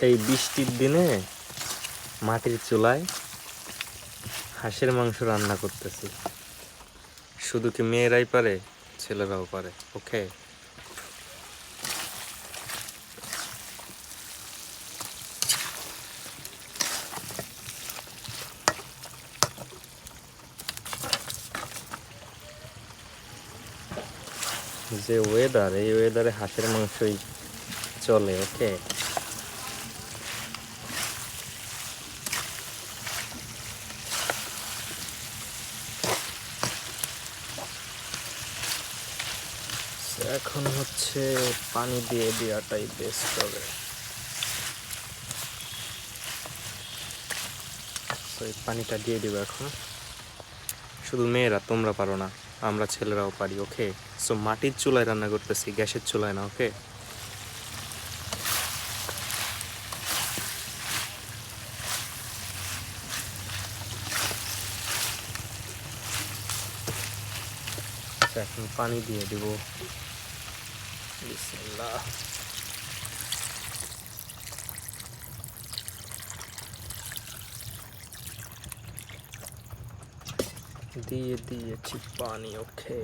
এই বৃষ্টির দিনে মাটির চুলায় হাঁসের মাংস রান্না করতেছি। শুধু কি মেয়েরাই পারে, ছেলেরাও পারে। ওকে, যে ওয়েদার, এই ওয়েদারে হাঁসের মাংসই চলে। ওকে, এখন হচ্ছে পানি দিয়ে দেওয়াটাই বেস্ট হবে। তো এই পানিটা দিয়ে দিব এখন। শুধু মেয়েরা তোমরা পারো না, আমরা ছেলেরাও পারি। ওকে, সো মাটির চুলায় রান্না করতেছি, গ্যাসের চুলায় না। ওকে, এখন পানি দিয়ে দিব। বিসমিল্লাহ। দিয়ে দিয়েছি পানি। ওকে,